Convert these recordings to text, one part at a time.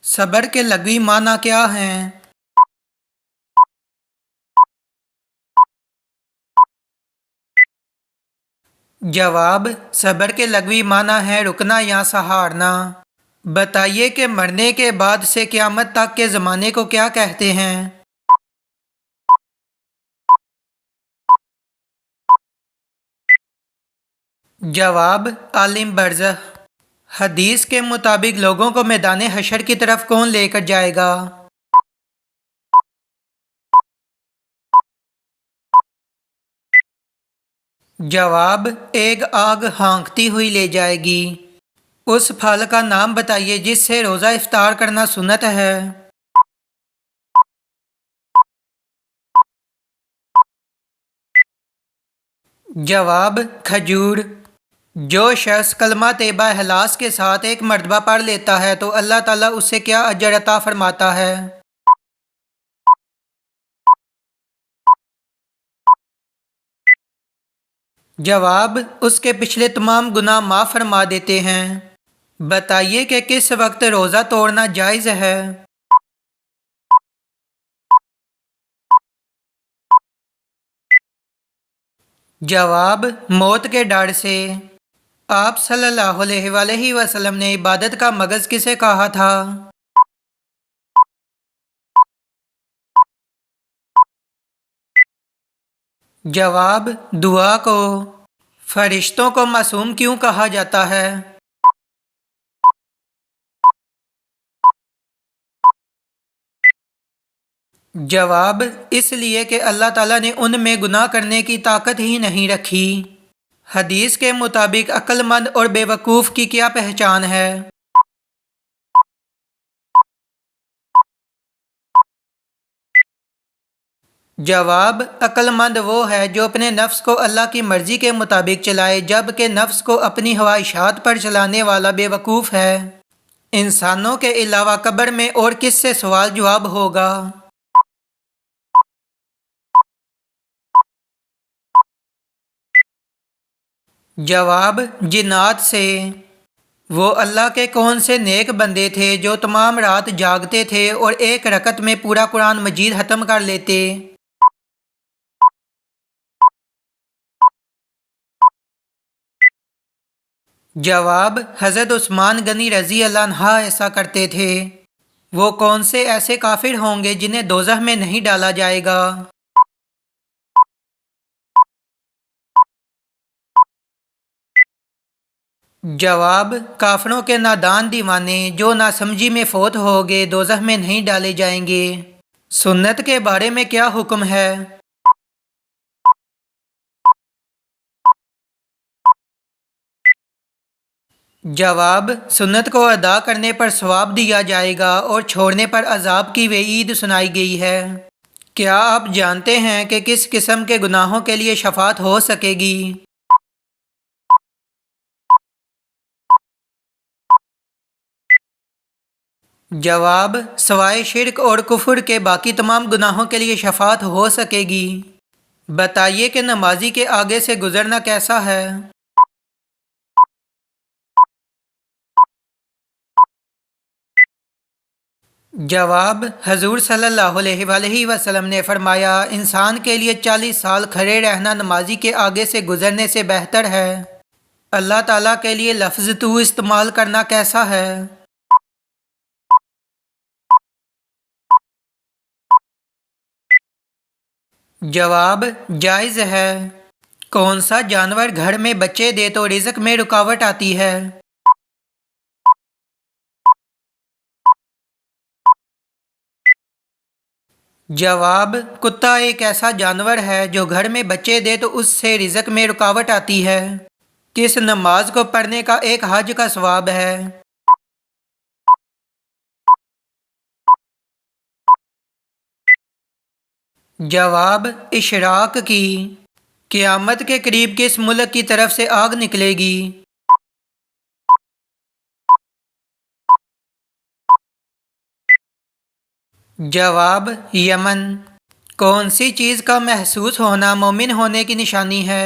صبر کے لغوی معنی کیا ہیں؟ جواب: صبر کے لغوی معنی ہے رکنا یا سہارنا۔ بتائیے کہ مرنے کے بعد سے قیامت تک کے زمانے کو کیا کہتے ہیں؟ جواب: عالم برزخ۔ حدیث کے مطابق لوگوں کو میدان حشر کی طرف کون لے کر جائے گا؟ جواب: ایک آگ ہانکتی ہوئی لے جائے گی۔ اس پھل کا نام بتائیے جس سے روزہ افطار کرنا سنت ہے۔ جواب: کھجور۔ جو شخص کلمہ طیبہ اخلاص کے ساتھ ایک مرتبہ پڑھ لیتا ہے تو اللہ تعالیٰ اس سے کیا اجر عطا فرماتا ہے؟ جواب: اس کے پچھلے تمام گناہ معاف فرما دیتے ہیں۔ بتائیے کہ کس وقت روزہ توڑنا جائز ہے؟ جواب: موت کے ڈر سے۔ آپ صلی اللہ علیہ وآلہ وسلم نے عبادت کا مغز کسے کہا تھا؟ جواب: دعا کو۔ فرشتوں کو معصوم کیوں کہا جاتا ہے؟ جواب: اس لیے کہ اللہ تعالیٰ نے ان میں گناہ کرنے کی طاقت ہی نہیں رکھی۔ حدیث کے مطابق عقل مند اور بے وقوف کی کیا پہچان ہے؟ جواب: عقل مند وہ ہے جو اپنے نفس کو اللہ کی مرضی کے مطابق چلائے، جبکہ نفس کو اپنی خواہشات پر چلانے والا بے وقوف ہے۔ انسانوں کے علاوہ قبر میں اور کس سے سوال جواب ہوگا؟ جواب: جنات سے۔ وہ اللہ کے کون سے نیک بندے تھے جو تمام رات جاگتے تھے اور ایک رکعت میں پورا قرآن مجید ختم کر لیتے؟ جواب: حضرت عثمان غنی رضی اللہ عنہ ایسا کرتے تھے۔ وہ کون سے ایسے کافر ہوں گے جنہیں دوزخ میں نہیں ڈالا جائے گا؟ جواب: کافروں کے نادان دیوانے جو ناسمجھی میں فوت ہو گئے دوزخ میں نہیں ڈالے جائیں گے۔ سنت کے بارے میں کیا حکم ہے؟ جواب: سنت کو ادا کرنے پر ثواب دیا جائے گا اور چھوڑنے پر عذاب کی وعید سنائی گئی ہے۔ کیا آپ جانتے ہیں کہ کس قسم کے گناہوں کے لیے شفاعت ہو سکے گی؟ جواب: سوائے شرک اور کفر کے باقی تمام گناہوں کے لیے شفاعت ہو سکے گی۔ بتائیے کہ نمازی کے آگے سے گزرنا کیسا ہے؟ جواب: حضور صلی اللہ علیہ وآلہ وسلم نے فرمایا، انسان کے لیے 40 سال کھڑے رہنا نمازی کے آگے سے گزرنے سے بہتر ہے۔ اللہ تعالیٰ کے لیے لفظ تو استعمال کرنا کیسا ہے؟ جواب: جائز ہے۔ کون سا جانور گھر میں بچے دے تو رزق میں رکاوٹ آتی ہے؟ جواب: کتا ایک ایسا جانور ہے جو گھر میں بچے دے تو اس سے رزق میں رکاوٹ آتی ہے۔ کس نماز کو پڑھنے کا ایک حج کا ثواب ہے؟ جواب: اشراق کی۔ قیامت کے قریب کس ملک کی طرف سے آگ نکلے گی؟ جواب: یمن۔ کون سی چیز کا محسوس ہونا مومن ہونے کی نشانی ہے؟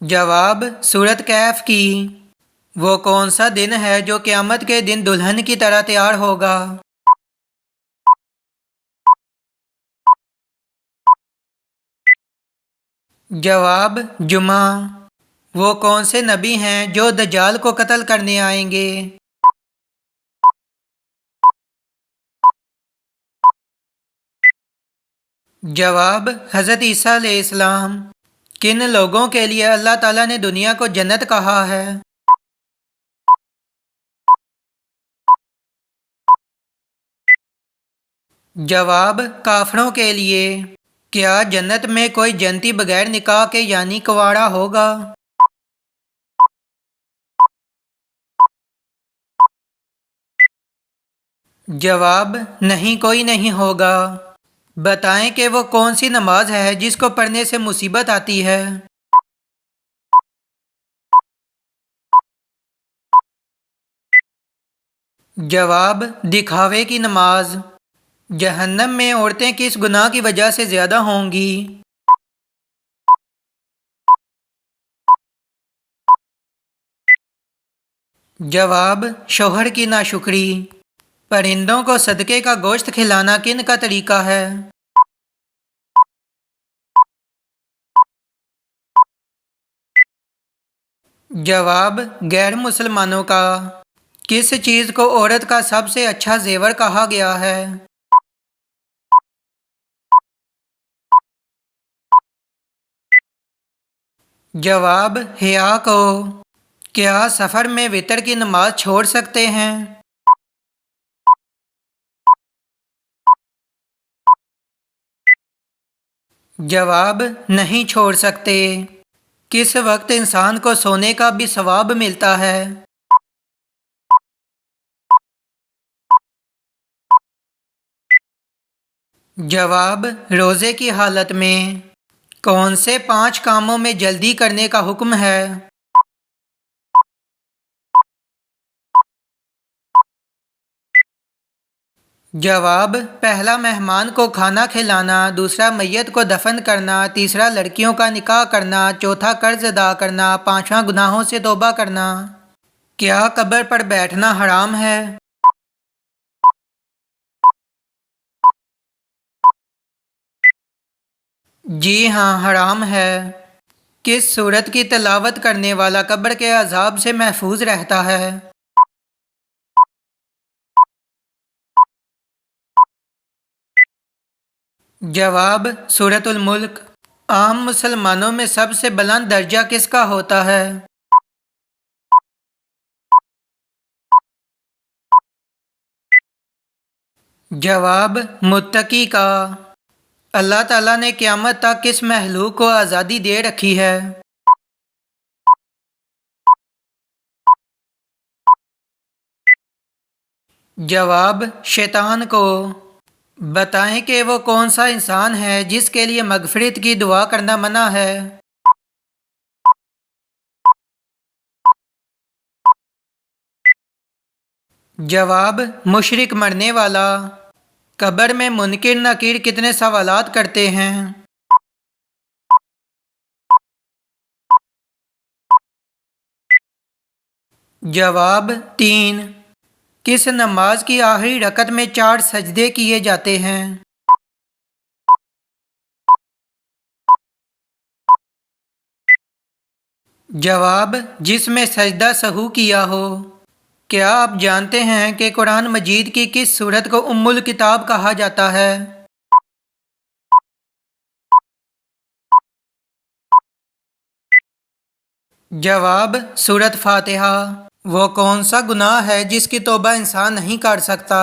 جواب سورت کہف کی۔ وہ کون سا دن ہے جو قیامت کے دن دلہن کی طرح تیار ہوگا؟ جواب جمعہ۔ وہ کون سے نبی ہیں جو دجال کو قتل کرنے آئیں گے؟ جواب حضرت عیسیٰ علیہ السلام۔ کن لوگوں کے لیے اللہ تعالیٰ نے دنیا کو جنت کہا ہے؟ جواب کافروں کے لیے۔ کیا جنت میں کوئی جنتی بغیر نکاح کے یعنی کنوارا ہوگا؟ جواب نہیں، کوئی نہیں ہوگا۔ بتائیں کہ وہ کون سی نماز ہے جس کو پڑھنے سے مصیبت آتی ہے؟ جواب دکھاوے کی نماز۔ جہنم میں عورتیں کس گناہ کی وجہ سے زیادہ ہوں گی؟ جواب شوہر کی ناشکری۔ پرندوں کو صدقے کا گوشت کھلانا کن کا طریقہ ہے؟ جواب غیر مسلمانوں کا۔ کس چیز کو عورت کا سب سے اچھا زیور کہا گیا ہے؟ جواب حیا کو۔ کیا سفر میں وتر کی نماز چھوڑ سکتے ہیں؟ جواب نہیں چھوڑ سکتے۔ کس وقت انسان کو سونے کا بھی ثواب ملتا ہے؟ جواب روزے کی حالت میں۔ کون سے 5 کاموں میں جلدی کرنے کا حکم ہے؟ جواب پہلا مہمان کو کھانا کھلانا، دوسرا میت کو دفن کرنا، تیسرا لڑکیوں کا نکاح کرنا، چوتھا قرض ادا کرنا، پانچواں گناہوں سے توبہ کرنا۔ کیا قبر پر بیٹھنا حرام ہے؟ جی ہاں، حرام ہے۔ کس سورت کی تلاوت کرنے والا قبر کے عذاب سے محفوظ رہتا ہے؟ جواب سورۃ الملک۔ عام مسلمانوں میں سب سے بلند درجہ کس کا ہوتا ہے؟ جواب متقی کا۔ اللہ تعالیٰ نے قیامت تک کس مخلوق کو آزادی دے رکھی ہے؟ جواب شیطان کو۔ بتائیں کہ وہ کون سا انسان ہے جس کے لیے مغفرت کی دعا کرنا منع ہے؟ جواب مشرک مرنے والا۔ قبر میں منکر نکیر کتنے سوالات کرتے ہیں؟ جواب 3۔ کس نماز کی آخری رکعت میں 4 سجدے کیے جاتے ہیں؟ جواب جس میں سجدہ سہو کیا ہو۔ کیا آپ جانتے ہیں کہ قرآن مجید کی کس سورت کو ام الکتاب کہا جاتا ہے؟ جواب سورت فاتحہ۔ وہ کون سا گناہ ہے جس کی توبہ انسان نہیں کر سکتا؟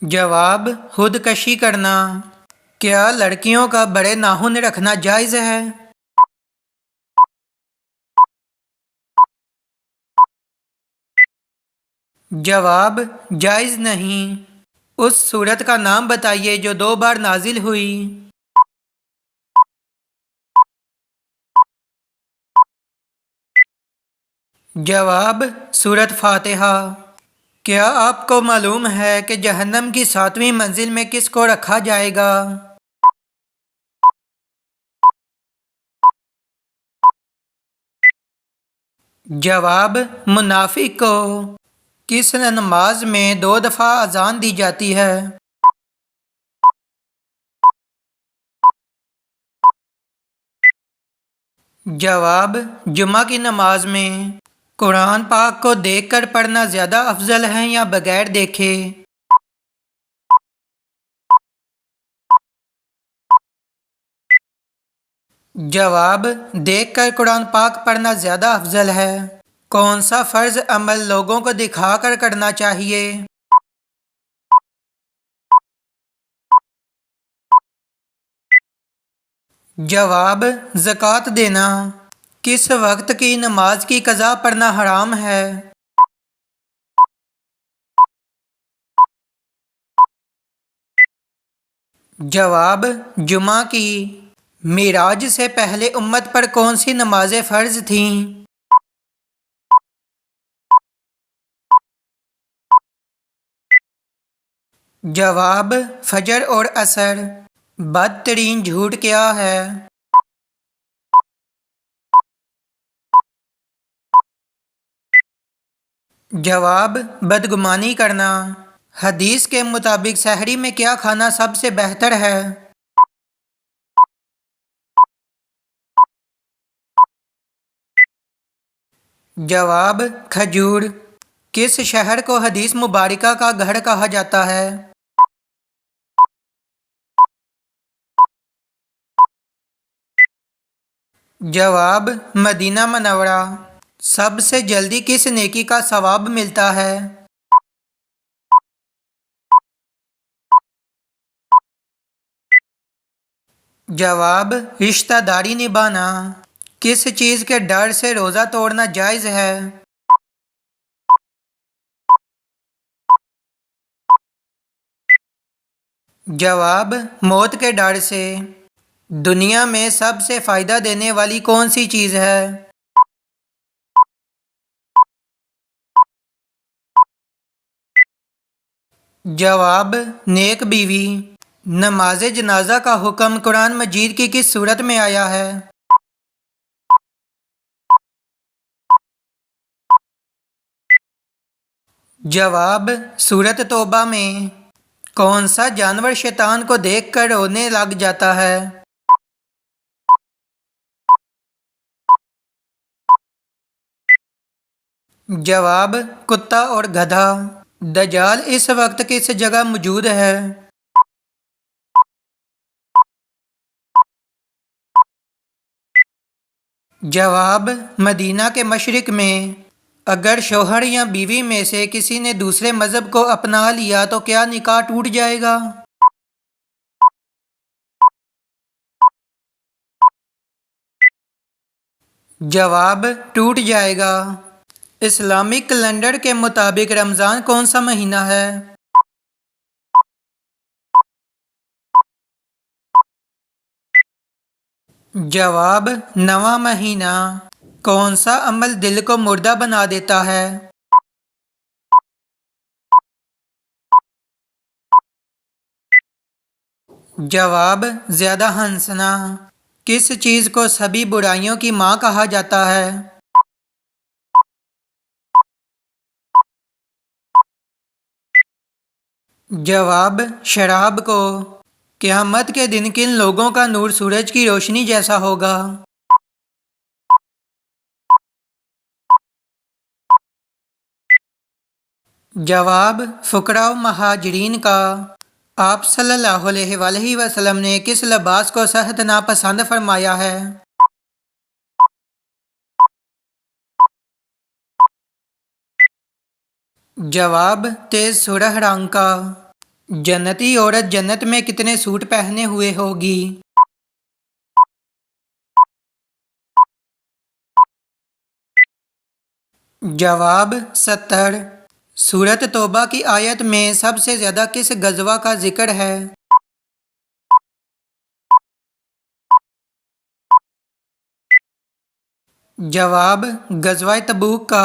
جواب خودکشی کرنا۔ کیا لڑکیوں کا بڑے ناخن رکھنا جائز ہے؟ جواب جائز نہیں۔ اس سورت کا نام بتائیے جو 2 بار نازل ہوئی۔ جواب سورت فاتحہ۔ کیا آپ کو معلوم ہے کہ جہنم کی 7ویں منزل میں کس کو رکھا جائے گا؟ جواب: منافق کو۔ کس نماز میں 2 دفعہ اذان دی جاتی ہے؟ جواب: جمعہ کی نماز میں۔ قرآن پاک کو دیکھ کر پڑھنا زیادہ افضل ہے یا بغیر دیکھے؟ جواب: دیکھ کر قرآن پاک پڑھنا زیادہ افضل ہے۔ کون سا فرض عمل لوگوں کو دکھا کر کرنا چاہیے؟ جواب: زکوٰۃ دینا۔ کس وقت کی نماز کی قضا پڑھنا حرام ہے؟ جواب: جمعہ کی۔ معراج سے پہلے امت پر کون سی نمازیں فرض تھیں؟ جواب: فجر اور عصر۔ بدترین جھوٹ کیا ہے؟ جواب: بدگمانی کرنا۔ حدیث کے مطابق سحری میں کیا کھانا سب سے بہتر ہے؟ جواب: کھجور۔ کس شہر کو حدیث مبارکہ کا گھر کہا جاتا ہے؟ جواب: مدینہ منورہ۔ سب سے جلدی کس نیکی کا ثواب ملتا ہے؟ جواب: رشتہ داری نبھانا۔ کس چیز کے ڈر سے روزہ توڑنا جائز ہے؟ جواب: موت کے ڈر سے۔ دنیا میں سب سے فائدہ دینے والی کون سی چیز ہے؟ جواب: نیک بیوی۔ نماز جنازہ کا حکم قرآن مجید کی کس صورت میں آیا ہے؟ جواب: سورۃ توبہ میں۔ کون سا جانور شیطان کو دیکھ کر رونے لگ جاتا ہے؟ جواب: کتا اور گدھا۔ دجال اس وقت کس جگہ موجود ہے؟ جواب: مدینہ کے مشرق میں۔ اگر شوہر یا بیوی میں سے کسی نے دوسرے مذہب کو اپنا لیا تو کیا نکاح ٹوٹ جائے گا؟ جواب: ٹوٹ جائے گا۔ اسلامک کیلنڈر کے مطابق رمضان کون سا مہینہ ہے؟ جواب: 9واں مہینہ۔ کون سا عمل دل کو مردہ بنا دیتا ہے؟ جواب: زیادہ ہنسنا۔ کس چیز کو سبھی برائیوں کی ماں کہا جاتا ہے؟ جواب: شراب کو۔ قیامت کے دن کن لوگوں کا نور سورج کی روشنی جیسا ہوگا؟ جواب: فقراء و مہاجرین کا۔ آپ صلی اللہ علیہ وآلہ وسلم نے کس لباس کو سخت ناپسند فرمایا ہے؟ جواب: تیز سرخ رنگ کا۔ جنتی عورت جنت میں کتنے سوٹ پہنے ہوئے ہوگی؟ جواب: 70۔ سورۃ توبہ کی آیت میں سب سے زیادہ کس غزوہ کا ذکر ہے؟ جواب: غزوہ تبوک کا۔